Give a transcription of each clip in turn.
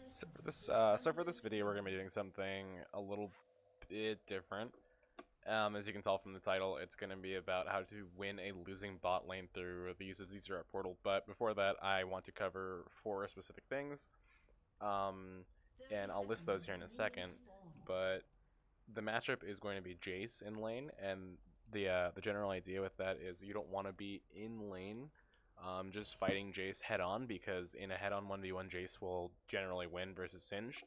So for this video, we're gonna be doing something a little bit different. As you can tell from the title, it's gonna be about how to win a losing bot lane through the use of Zz'Rot portal. But before that, I want to cover 4 specific things, and I'll list those here in a second. But the matchup is going to be Jayce in lane, and the general idea with that is you don't want to be in lane just fighting Jayce head on, because in a head on 1v1 Jayce will generally win versus Singed.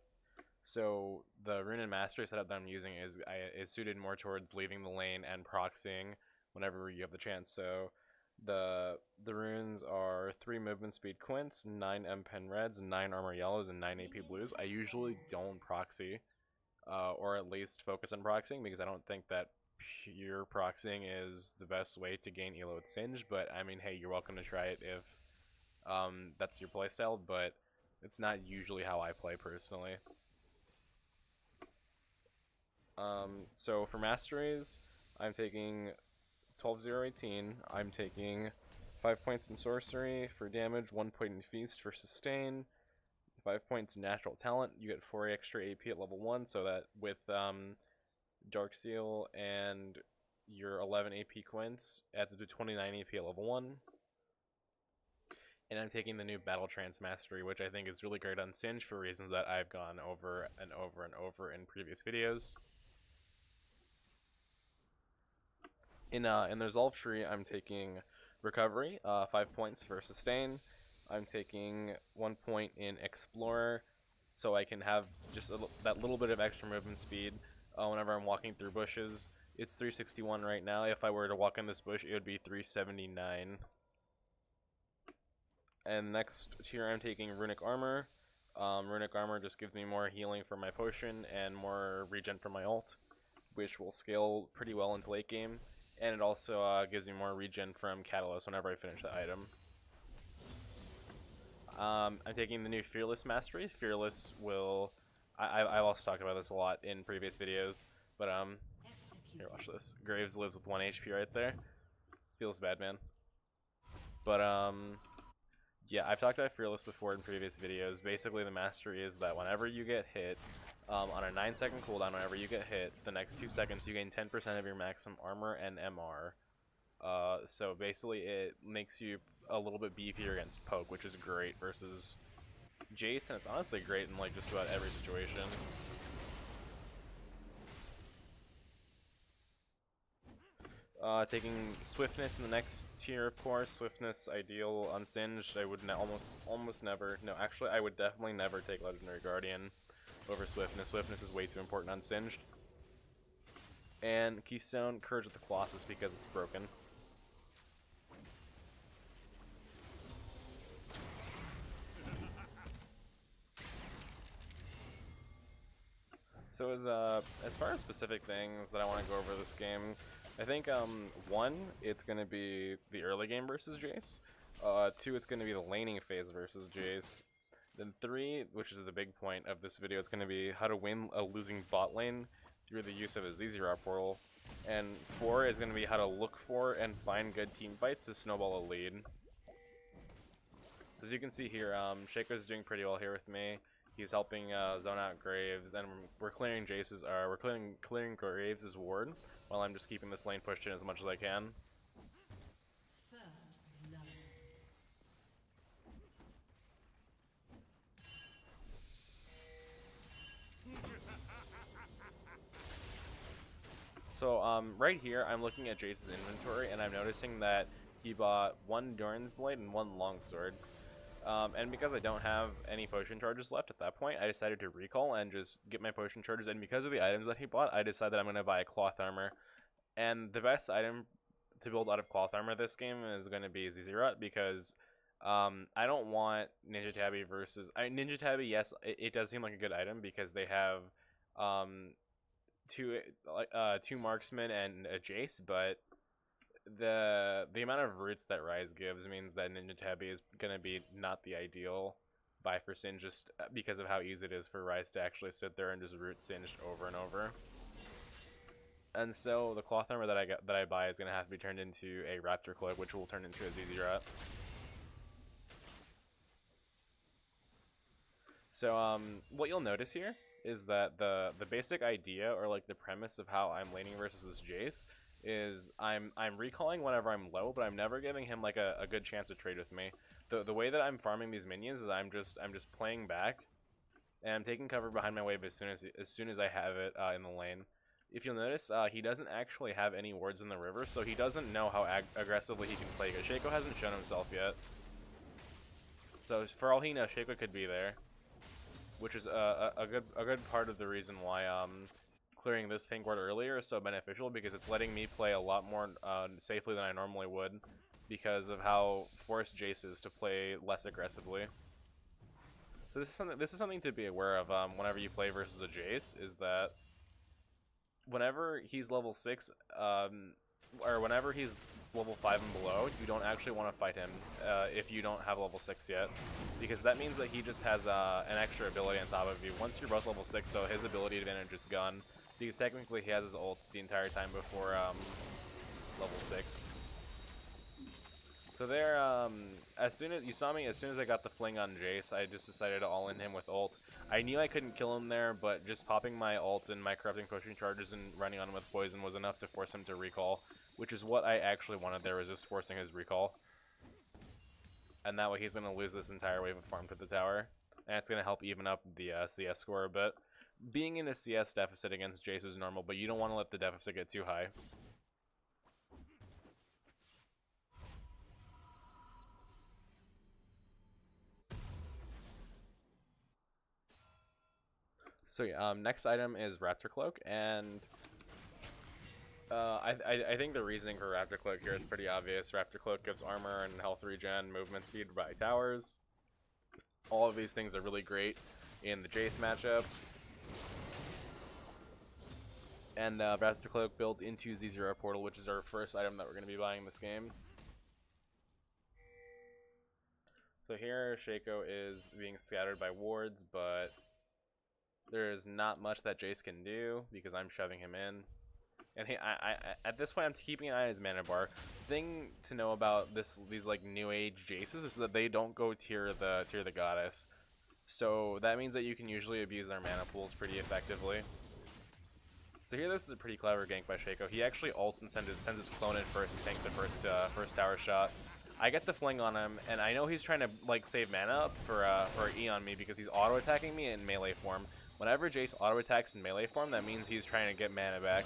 So the rune and mastery setup that I'm using is suited more towards leaving the lane and proxying whenever you have the chance. So the runes are 3 movement speed quints, 9 M pen reds, 9 armor yellows, and 9 AP blues. I usually don't proxy, or at least focus on proxying, because I don't think that pure proxying is the best way to gain elo with Singe. But I mean, hey, you're welcome to try it if that's your playstyle, but it's not usually how I play personally. So for masteries, I'm taking 12-0-18. I'm taking 5 points in sorcery for damage, 1 point in feast for sustain, 5 points in natural talent. You get 4 extra AP at level 1, so that with Dark Seal and your 11 AP quints adds up to 29 AP at level 1. And I'm taking the new Battle Trance Mastery, which I think is really great on Singe for reasons that I've gone over and over and over in previous videos. In the Resolve tree, I'm taking Recovery, 5 points for Sustain. I'm taking 1 point in Explorer, so I can have just that little bit of extra movement speed whenever I'm walking through bushes. It's 361 right now. If I were to walk in this bush, it would be 379. And next tier, I'm taking Runic Armor. Runic Armor just gives me more healing for my potion and more regen for my ult, which will scale pretty well into late game. And it also gives me more regen from Catalyst whenever I finish the item. I'm taking the new Fearless Mastery. Fearless will... I've also talked about this a lot in previous videos, but here, watch this. Graves lives with 1 HP right there. Feels bad, man. But yeah, I've talked about Fearless before in previous videos. Basically, the mastery is that whenever you get hit, on a 9-second cooldown, whenever you get hit, the next 2 seconds you gain 10% of your maximum armor and MR. So basically, it makes you a little bit beefier against poke, which is great versus Jayce, and it's honestly great in like just about every situation. Taking Swiftness in the next tier, of course. Swiftness ideal on Singed. I would almost never. No, actually, I would definitely never take Legendary Guardian over Swiftness. Swiftness is way too important on Singed. And Keystone, Courage of the Colossus, because it's broken. So as far as specific things that I want to go over this game, I think 1, it's going to be the early game versus Jayce. 2, it's going to be the laning phase versus Jayce. Then 3, which is the big point of this video, it's going to be how to win a losing bot lane through the use of a Zz'Rot portal. And 4 is going to be how to look for and find good team fights to snowball a lead. As you can see here, Shaco's doing pretty well here with me. He's helping zone out Graves, and we're clearing Jayce's. We're clearing Graves' ward, while I'm just keeping this lane pushed in as much as I can. So right here, I'm looking at Jayce's inventory, and I'm noticing that he bought 1 Doran's Blade and 1 Longsword. And because I don't have any potion charges left at that point, I decided to recall and just get my potion charges. And because of the items that he bought, I decided that I'm going to buy a cloth armor. And the best item to build out of cloth armor this game is going to be Zz'Rot, because I don't want Ninja Tabby versus... Ninja Tabby, yes, it does seem like a good item because they have two marksmen and a Jayce, but the amount of roots that Rise gives means that Ninja Tabby is going to be not the ideal buy for Singe, just because of how easy it is for Rise to actually sit there and just root Singed over and over. And so the cloth armor that I buy is going to have to be turned into a Raptor Cloak, which will turn into a Zz'Rot. So what you'll notice here is that the basic idea, or like the premise of how I'm laning versus this Jayce, is I'm recalling whenever I'm low, but I'm never giving him like a good chance to trade with me. The way that I'm farming these minions is I'm just playing back, and I'm taking cover behind my wave as soon as I have it in the lane. If you'll notice, he doesn't actually have any wards in the river, so he doesn't know how aggressively he can play. Because Shaco hasn't shown himself yet, so for all he knows, Shaco could be there, which is a good part of the reason why clearing this pink ward earlier is so beneficial, because it's letting me play a lot more safely than I normally would, because of how forced Jayce is to play less aggressively. So this is something to be aware of whenever you play versus a Jayce, is that whenever he's level 6, or whenever he's level 5 and below, you don't actually want to fight him if you don't have level 6 yet, because that means that he just has an extra ability on top of you. Once you're both level 6, though, his ability advantage is gone, because technically he has his ults the entire time before level 6. So there, as soon as you saw me, as soon as I got the fling on Jayce, I just decided to all-in him with ult. I knew I couldn't kill him there, but just popping my ult and my corrupting potion charges and running on with poison was enough to force him to recall, which is what I actually wanted there, was just forcing his recall. And that way he's going to lose this entire wave of farm to the tower, and it's going to help even up the CS score a bit. Being in a CS deficit against Jayce is normal, but you don't want to let the deficit get too high. So yeah, next item is Raptor Cloak, and I think the reasoning for Raptor Cloak here is pretty obvious. Raptor Cloak gives armor and health regen, movement speed by towers. All of these things are really great in the Jayce matchup. And Raptor Cloak builds into Zz'Rot Portal, which is our first item that we're going to be buying this game. So here, Shaco is being scattered by wards, but there is not much that Jayce can do because I'm shoving him in. And at this point, I'm keeping an eye on his mana bar. Thing to know about these like new age Jayces is that they don't go tier the goddess. So that means that you can usually abuse their mana pools pretty effectively. So here, this is a pretty clever gank by Shaco. He actually ults and sends his clone in first to tank the first tower shot. I get the fling on him, and I know he's trying to like save mana up for E on me because he's auto attacking me in melee form. Whenever Jayce auto attacks in melee form, that means he's trying to get mana back,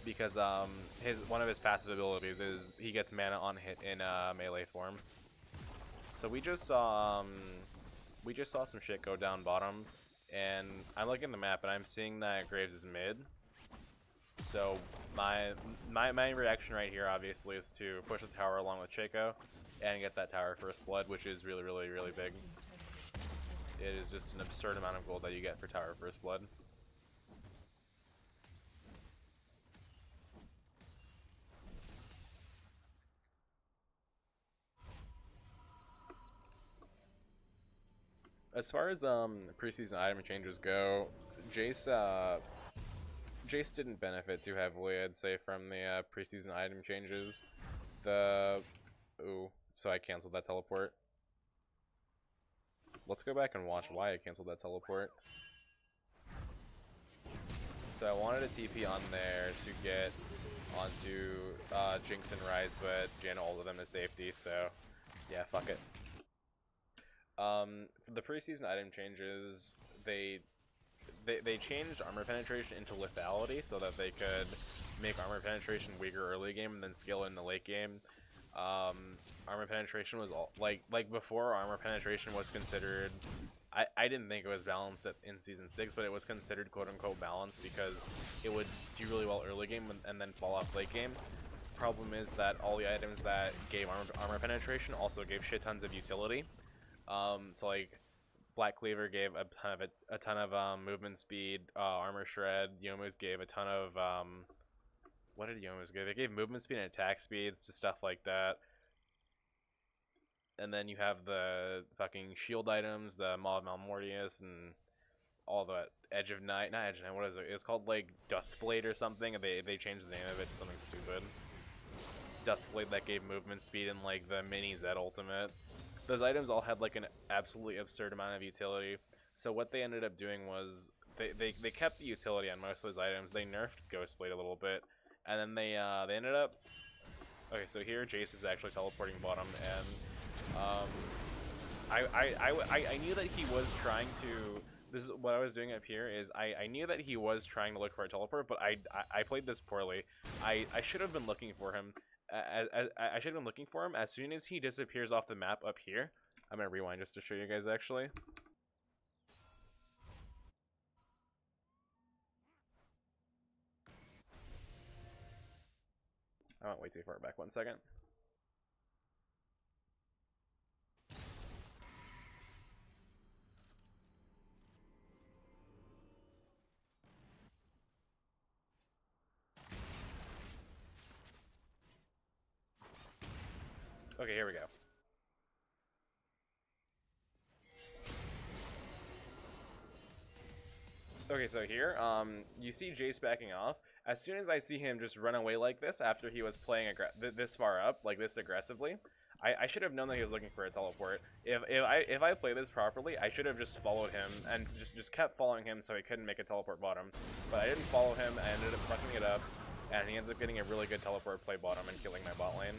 because one of his passive abilities is he gets mana on hit in melee form. So we just saw some shit go down bottom, and I'm looking at the map and I'm seeing that Graves is mid. So my reaction right here obviously is to push the tower along with Shaco and get that tower first blood, which is really big. It is just an absurd amount of gold that you get for tower first blood. As far as preseason item changes go, Jayce didn't benefit too heavily, I'd say, from the preseason item changes. So I canceled that teleport. Let's go back and watch why I canceled that teleport. So I wanted a TP on there to get onto Jinx and Ryze, but Janna ulted them to safety, so yeah, fuck it. The preseason item changes, they changed armor penetration into lethality so that they could make armor penetration weaker early game and then scale in the late game. Armor penetration was like before, armor penetration was considered, I didn't think it was balanced in Season 6, but it was considered quote-unquote balanced because it would do really well early game and then fall off late game. Problem is that all the items that gave armor penetration also gave shit tons of utility. So like Black Cleaver gave a ton of movement speed, armor shred. Youmuu's gave a ton of what did Youmuu's give? They gave movement speed and attack speeds to stuff like that. And then you have the fucking shield items, the Maw of Malmortius, and all the Edge of Night. Not Edge of Night, what is it? It's called like Dustblade or something, and they changed the name of it to something stupid. Dustblade that gave movement speed and like the mini Z ultimate. those items all had like an absolutely absurd amount of utility. So what they ended up doing was they kept the utility on most of those items. They nerfed Ghostblade a little bit, and then they ended up. Okay, so here Jayce is actually teleporting bottom, and I knew that he was trying to. This is what I was doing up here. Is I knew that he was trying to look for a teleport, but I played this poorly. I should have been looking for him. I should have been looking for him as soon as he disappears off the map up here. I'm gonna rewind just to show you guys actually. I went way too far back. 1 second. Okay, here we go. Okay, so here, you see Jayce backing off. As soon as I see him just run away like this after he was playing this far up, like this aggressively, I should have known that he was looking for a teleport. If I play this properly, I should have just followed him and just kept following him so he couldn't make a teleport bottom. But I didn't follow him. I ended up fucking it up, and he ends up getting a really good teleport play bottom and killing my bot lane.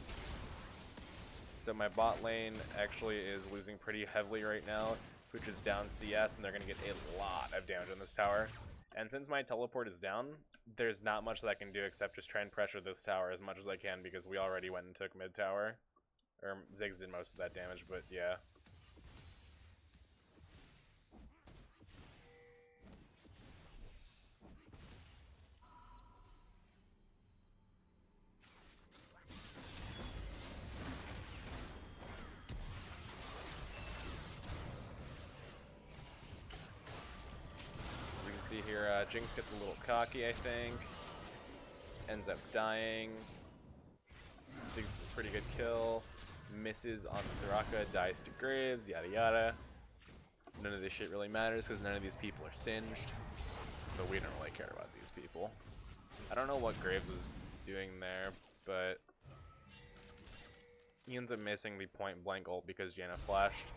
So my bot lane actually is losing pretty heavily right now, which is down CS, and they're going to get a lot of damage on this tower. And since my teleport is down, there's not much that I can do except just try and pressure this tower as much as I can, because we already went and took mid tower. Or Ziggs did most of that damage, but yeah. See here, Jinx gets a little cocky, I think. Ends up dying. Ziggs a pretty good kill. Misses on Soraka, dies to Graves, yada yada. None of this shit really matters because none of these people are singed. So we don't really care about these people. I don't know what Graves was doing there, but he ends up missing the point blank ult because Janna flashed.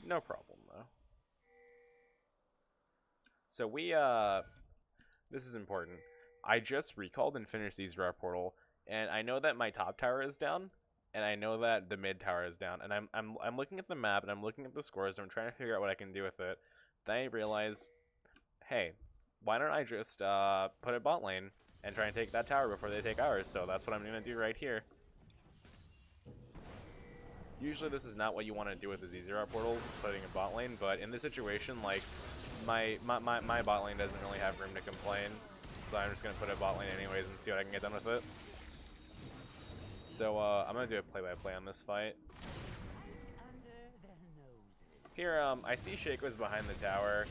No problem though. So we, this is important. I just recalled and finished the Zz'Rot portal, and I know that my top tower is down, and I know that the mid tower is down, and I'm looking at the map, and I'm looking at the scores, and I'm trying to figure out what I can do with it. Then I realize, hey, why don't I just, put a bot lane and try and take that tower before they take ours, so that's what I'm gonna do right here. Usually this is not what you want to do with the Zz'Rot portal, putting a bot lane, but in this situation, like, my bot lane doesn't really have room to complain, so I'm just going to put a bot lane anyways and see what I can get done with it. So I'm going to do a play-by-play on this fight. Here, I see Shaco's behind the tower.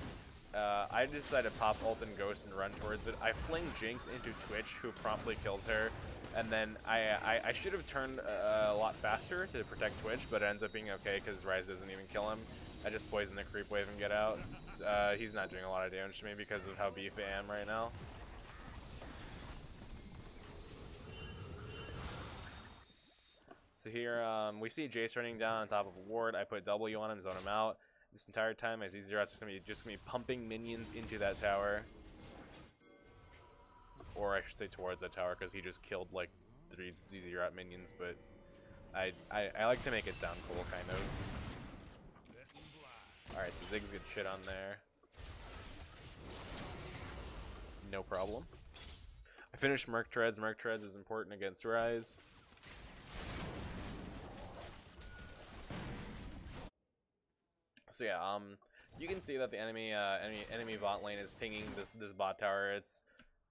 I decide to pop ult and ghost and run towards it. I fling Jinx into Twitch, who promptly kills her. And then I should have turned a lot faster to protect Twitch, but it ends up being okay because Ryze doesn't even kill him. I just poison the creep wave and get out. He's not doing a lot of damage to me because of how beef I am right now. So here we see Jayce running down on top of a ward. I put W on him, zone him out. This entire time, as Zz'Rot's just gonna be pumping minions into that tower. Or I should say towards that tower, because he just killed like 3 Zz'Rot minions, but I like to make it sound cool, kind of. Alright, so Ziggs gets shit on there. No problem. I finished Merc Treads. Merc Treads is important against Ryze. So yeah, you can see that the enemy bot lane is pinging this bot tower. It's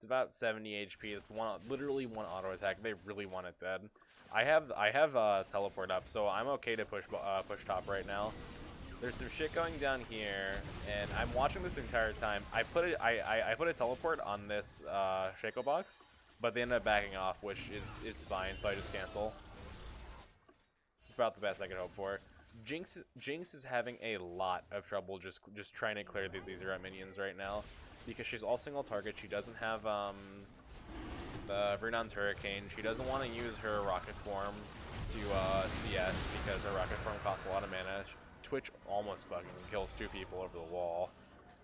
about 70 HP. It's literally one auto attack. They really want it dead. I have teleport up, so I'm okay to push top right now. There's some shit going down here, and I'm watching this entire time. I put a teleport on this Shaco box, but they ended up backing off, which is fine. So I just cancel. It's about the best I could hope for. Jinx is having a lot of trouble just trying to clear these Zz'Rot minions right now, because she's all single target. She doesn't have the Vernon's Hurricane. She doesn't want to use her rocket form, to CS because her rocket form costs a lot of mana. Twitch almost fucking kills 2 people over the wall.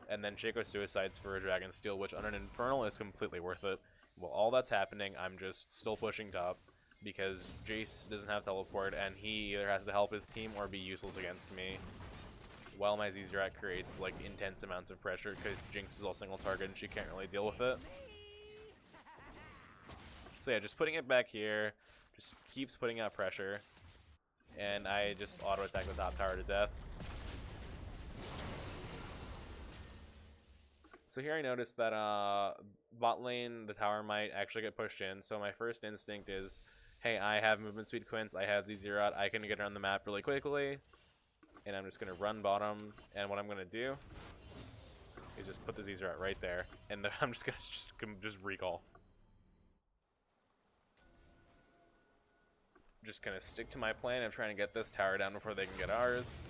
And then Shaco suicides for a Dragon Steel, which on an Infernal is completely worth it. While all that's happening, I'm just still pushing top because Jayce doesn't have teleport, and he either has to help his team or be useless against me. While my Zz'Rot creates like intense amounts of pressure because Jinx is all single target and she can't really deal with it. So yeah, just putting it back here just keeps putting out pressure, and I just auto attack the top tower to death. So here I noticed that bot lane, the tower might actually get pushed in, so my first instinct is, hey, I have movement speed Quince, I have Zz'Rot, I can get around the map really quickly, and I'm just going to run bottom, and what I'm going to do is just put the Zz'Rot right there, and then I'm just going to just recall. Just going to stick to my plan of trying to get this tower down before they can get ours.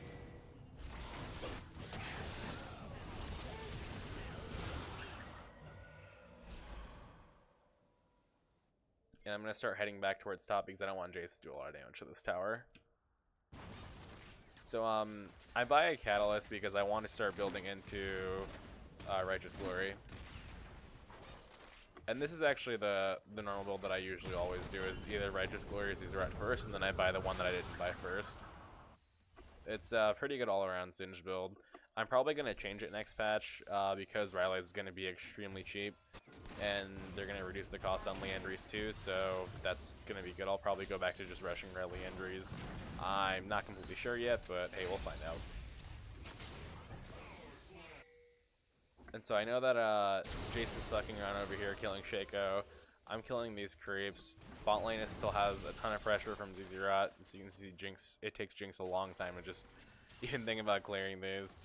And I'm going to start heading back towards top because I don't want Jayce to do a lot of damage to this tower. So I buy a Catalyst because I want to start building into Righteous Glory. And this is actually the normal build that I usually always do, is either Righteous Glory or Zz'Rot first, and then I buy the one that I didn't buy first. It's a pretty good all-around Singed build. I'm probably going to change it next patch because Riley is going to be extremely cheap, and they're going to reduce the cost on Leandries too, so that's going to be good. I'll probably go back to just rushing Leandries. I'm not completely sure yet, but hey, we'll find out. And so I know that Jayce is fucking around over here killing Shaco. I'm killing these creeps. Bot lane still has a ton of pressure from Zz'Rot. So you can see Jinx, it takes Jinx a long time to just even think about clearing these.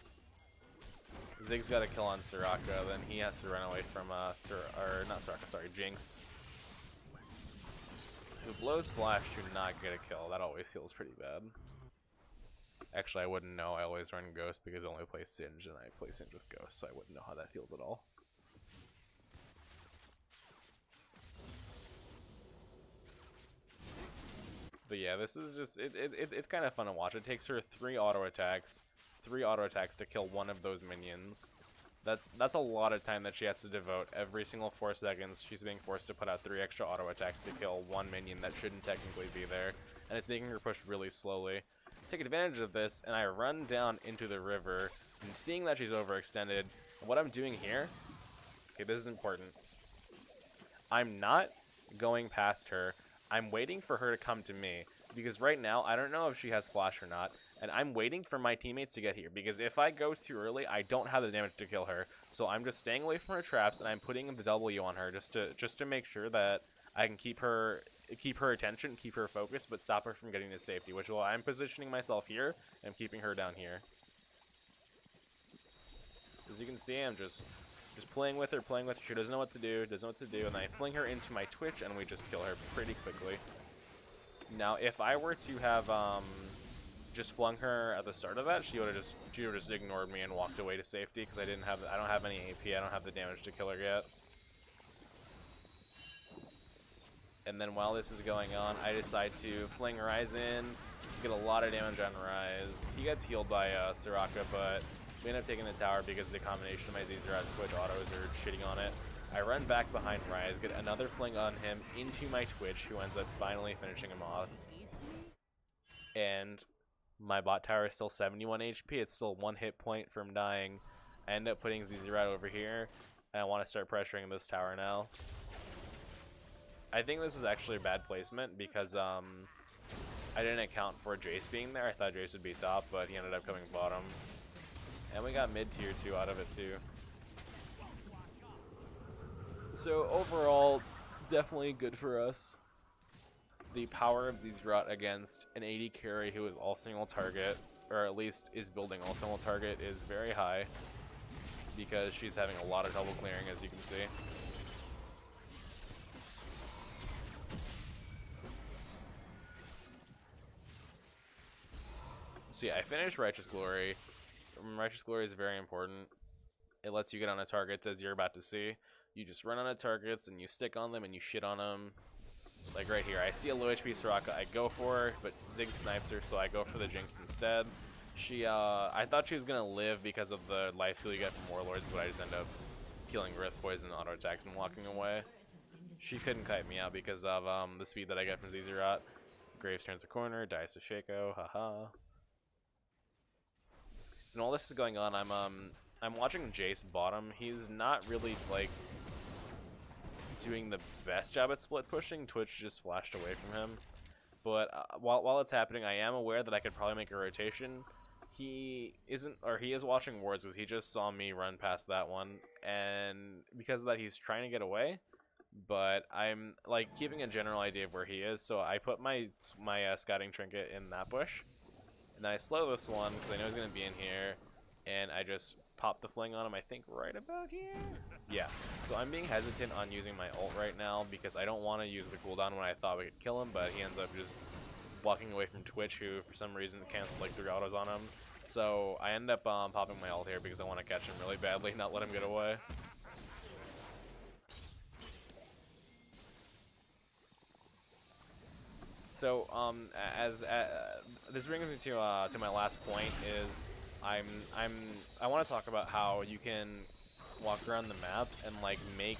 Zig's got a kill on Soraka, then he has to run away from Jinx, who blows flash to not get a kill. That always feels pretty bad. Actually, I wouldn't know. I always run Ghost because I only play Singed, and I play Singed with Ghost, so I wouldn't know how that feels at all. But yeah, this is just it's kind of fun to watch. It takes her 3 auto attacks to kill one of those minions. That's a lot of time that she has to devote. Every single 4 seconds, she's being forced to put out 3 extra auto attacks to kill one minion that shouldn't technically be there, and it's making her push really slowly. Take advantage of this, and I run down into the river, and seeing that she's overextended, what I'm doing here, okay, this is important. I'm not going past her. I'm waiting for her to come to me, because right now, I don't know if she has flash or not, and I'm waiting for my teammates to get here, because if I go too early, I don't have the damage to kill her. So I'm just staying away from her traps, and I'm putting the W on her just to make sure that I can keep her attention, keep her focused, but stop her from getting to safety, which while I'm positioning myself here, I'm keeping her down here. As you can see, I'm just playing with her. She doesn't know what to do, and I fling her into my Twitch, and we just kill her pretty quickly. Now, if I were to have just flung her at the start of that, she would have just ignored me and walked away to safety because I don't have any AP, I don't have the damage to kill her yet. And then while this is going on, I decide to fling Rise in, get a lot of damage on Rise. He gets healed by Soraka, but we end up taking the tower because the combination of my Zz'Rot and Twitch autos are shitting on it. I run back behind Rise, get another fling on him into my Twitch, who ends up finally finishing him off. And my bot tower is still 71 HP. It's still 1 hit point from dying. I end up putting Zz'Rot over here, and I want to start pressuring this tower now. I think this is actually a bad placement because I didn't account for Jayce being there. I thought Jayce would be top, but he ended up coming bottom. And we got mid tier 2 out of it too. So overall, definitely good for us. The power of Zz'Rot against an AD carry who is all single target, or at least is building all single target, is very high because she's having a lot of double clearing, as you can see. So yeah, I finished Righteous Glory. Righteous Glory is very important. It lets you get on the targets, as you're about to see. You just run on the targets and you stick on them and you shit on them. Like right here, I see a low HP Soraka, I go for her, but Ziggs snipes her, so I go for the Jinx instead. She, I thought she was gonna live because of the life steal you get from Warlords, but I just end up killing her with poison, auto attacks, and walking away. She couldn't kite me out because of the speed that I get from Zz'Rot. Graves turns a corner, dies to Shaco, haha. And while this is going on, I'm watching Jayce bottom. He's not really like doing the best job at split pushing. Twitch just flashed away from him. But while it's happening, I am aware that I could probably make a rotation. He isn't, or he is watching wards because he just saw me run past that one, and because of that, he's trying to get away. But I'm like keeping a general idea of where he is, so I put my scouting trinket in that bush, and then I slow this one because I know he's gonna be in here, and I just pop the fling on him. I think right about here. Yeah. So I'm being hesitant on using my ult right now because I don't want to use the cooldown when I thought we could kill him, but he ends up just walking away from Twitch, who for some reason canceled like 3 autos on him. So I end up popping my ult here because I want to catch him really badly, not let him get away. So this brings me to my last point is I want to talk about how you can walk around the map and like make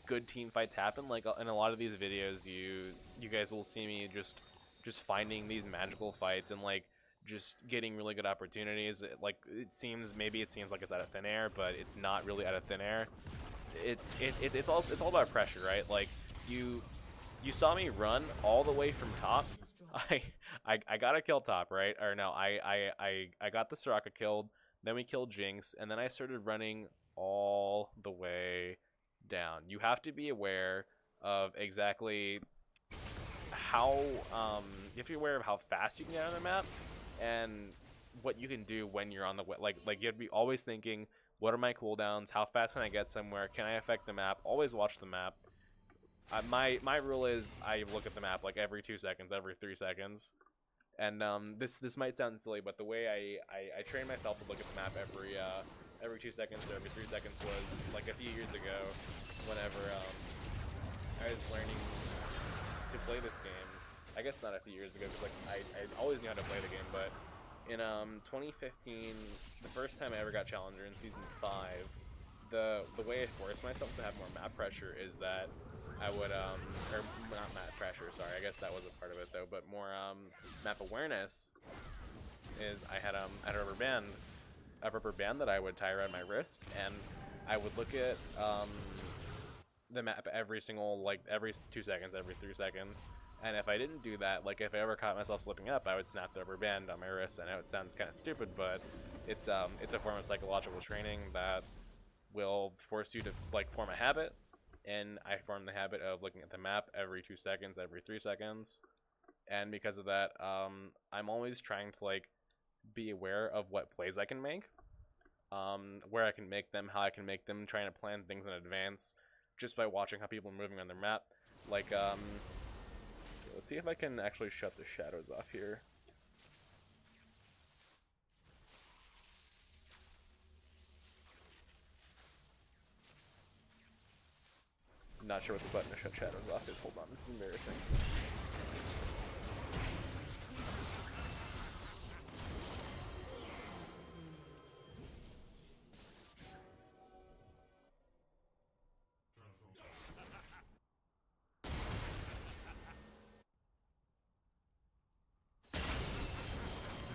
good team fights happen. Like in a lot of these videos, you guys will see me just finding these magical fights and like just getting really good opportunities. Like maybe it seems like it's out of thin air, but it's not really out of thin air. It's all about pressure, right? Like you saw me run all the way from top. I got a kill top, right? Or no, I got the Soraka killed, then we killed Jinx, and then I started running all the way down. You have to be aware of exactly how you have to be aware of how fast you can get on the map and what you can do when you're on the way. Like you have to be always thinking, what are my cooldowns? How fast can I get somewhere? Can I affect the map? Always watch the map. My rule is I look at the map like every 2 seconds, every 3 seconds, and this might sound silly, but the way I train myself to look at the map every 2 seconds or every 3 seconds was like a few years ago, whenever I was learning to play this game. I guess not a few years ago, because like I always knew how to play the game, but in 2015, the first time I ever got Challenger in Season 5, the way I forced myself to have more map pressure is that I would, or not map pressure, sorry, I guess that was a part of it though, but more map awareness is I had a rubber band that I would tie around my wrist, and I would look at the map every 2 seconds, every 3 seconds, and if I didn't do that, like if I ever caught myself slipping up, I would snap the rubber band on my wrist. I know it sounds kind of stupid, but it's a form of psychological training that will force you to like form a habit. And I formed the habit of looking at the map every 2 seconds, every 3 seconds, and because of that, I'm always trying to like be aware of what plays I can make, where I can make them, how I can make them, trying to plan things in advance, just by watching how people are moving on their map. Like, let's see if I can actually shut the shadows off here. Not sure what the button to shut shadows off is. Hold on, this is embarrassing.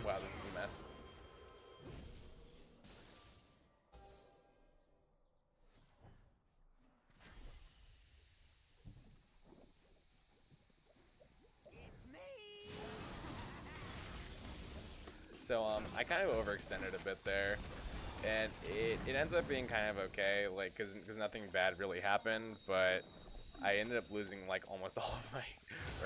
Wow, this is a mess. So I kind of overextended a bit there, and it ends up being kind of okay, like because nothing bad really happened, but I ended up losing like almost all of my,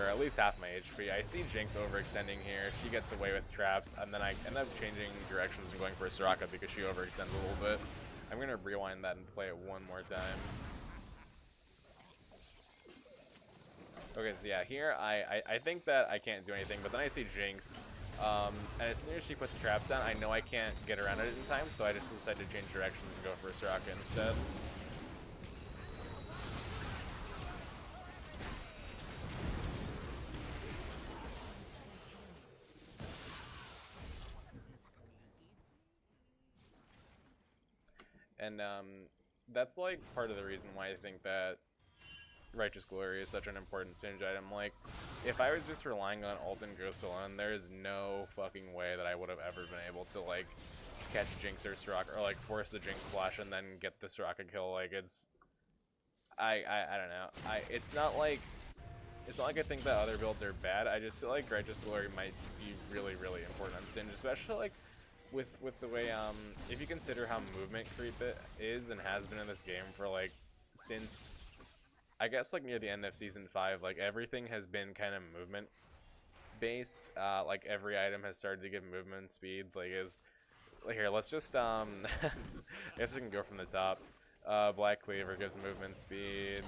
or at least half my HP. I see Jinx overextending here. She gets away with traps, and then I end up changing directions and going for a Soraka because she overextended a little bit. I'm gonna rewind that and play it one more time. Okay, so yeah, here I think that I can't do anything, but then I see Jinx. And as soon as she puts the traps down, I know I can't get around it in time, so I just decided to change directions and go for a Soraka instead. And that's like part of the reason why I think that Righteous Glory is such an important Singe item. Like, if I was just relying on ult and Ghost alone, there is no fucking way that I would have ever been able to, like, catch Jynx or Soraka, or, like, force the Jynx flash and then get the Soraka kill. Like, it's... I don't know. It's not like I think that other builds are bad. I just feel like Righteous Glory might be really, really important on Singe, especially, like, with the way, if you consider how movement creep it is and has been in this game for, like, since... I guess, like, near the end of Season 5, like, everything has been kind of movement-based. Like, every item has started to give movement speed. Like, it's... Here, let's just, I guess we can go from the top. Black Cleaver gives movement speed.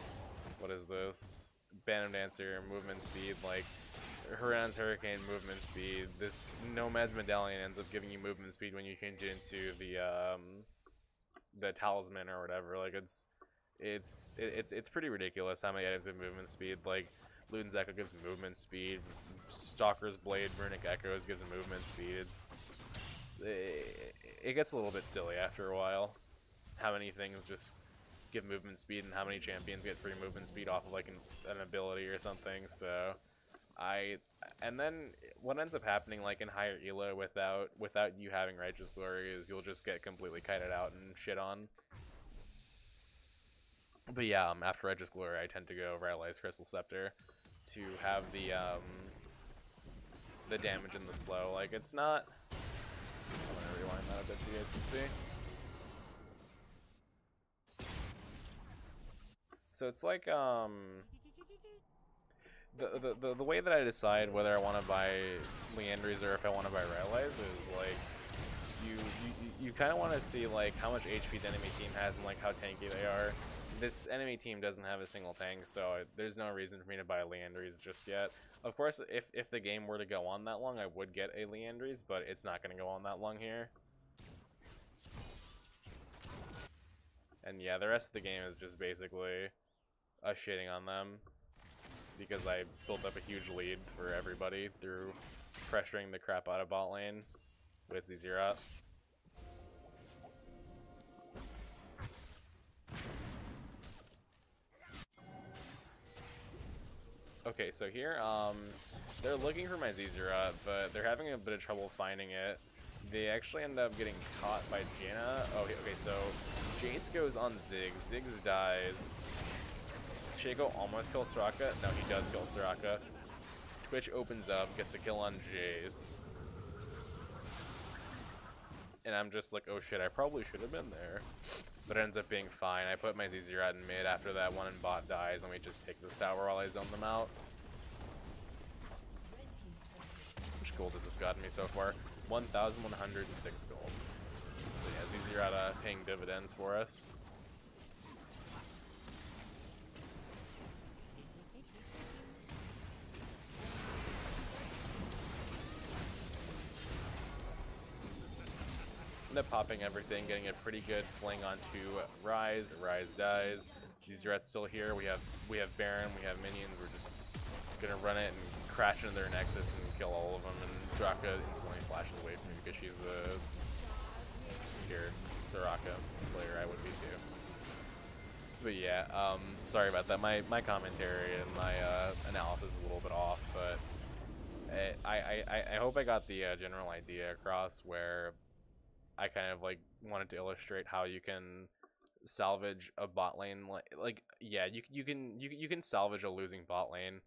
What is this? Phantom Dancer, movement speed. Like, Huron's Hurricane, movement speed. This Nomad's Medallion ends up giving you movement speed when you change it into the Talisman or whatever. Like, it's pretty ridiculous how many items have movement speed. Like, Luden's Echo gives movement speed, Stalker's Blade, Runic Echoes gives movement speed. It gets a little bit silly after a while. How many things just give movement speed and how many champions get free movement speed off of like an ability or something. So and then what ends up happening like in higher elo without you having Righteous Glory is you'll just get completely kited out and shit on. But yeah, after Righteous Glory, I tend to go Rylai's Crystal Scepter to have the damage and the slow. Like, it's not... I'm gonna rewind that a bit so you guys can see. So it's like, the way that I decide whether I want to buy Liandry's or if I want to buy Rylai's is, like, you kind of want to see, like, how much HP the enemy team has and, like, how tanky they are. This enemy team doesn't have a single tank, so there's no reason for me to buy Liandry's just yet. Of course, if the game were to go on that long, I would get a Liandry's, but it's not going to go on that long here. And yeah, the rest of the game is just basically us shitting on them, because I built up a huge lead for everybody through pressuring the crap out of bot lane with Zz'Rot. Okay, so here, they're looking for my Zz'Rot, but they're having a bit of trouble finding it. They actually end up getting caught by Janna. Oh, okay, so Jayce goes on Ziggs. Ziggs dies. Shaco almost kills Soraka. No, he does kill Soraka. Twitch opens up, gets a kill on Jayce. And I'm just like, oh shit, I probably should have been there. But it ends up being fine. I put my Zz'Rot in mid after that one and bot dies, and we just take this tower while I zone them out. How much gold has this gotten me so far? 1,106 gold. So yeah, Zz'Rot paying dividends for us. End up popping everything, getting a pretty good fling onto Ryze. Ryze dies. Zz'Rot's still here. We have Baron. We have minions. We're just gonna run it and crash into their Nexus and kill all of them. And Soraka instantly flashes away from me because she's a scared Soraka player. I would be too. But yeah, sorry about that. My commentary and my analysis is a little bit off, but I hope I got the general idea across where I kind of like wanted to illustrate how you can salvage a bot lane. Like yeah, you can salvage a losing bot lane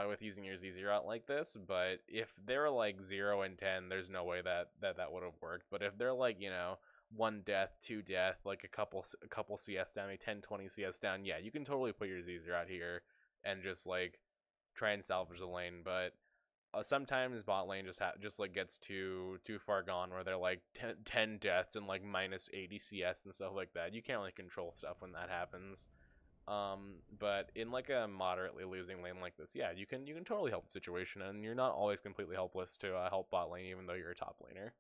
with using your Zz'Rot like this, but if they're like 0 and 10, there's no way that would have worked. But if they're like, you know, 1 death, 2 death, like a couple CS down, maybe 10, 20 CS down, yeah, you can totally put your Zz'Rot here and just like try and salvage the lane. But sometimes bot lane just like gets too far gone where they're like 10 deaths and like minus 80 CS and stuff like that. You can't really control stuff when that happens. But in like a moderately losing lane like this, yeah, you can totally help the situation, and you're not always completely helpless to help bot lane even though you're a top laner.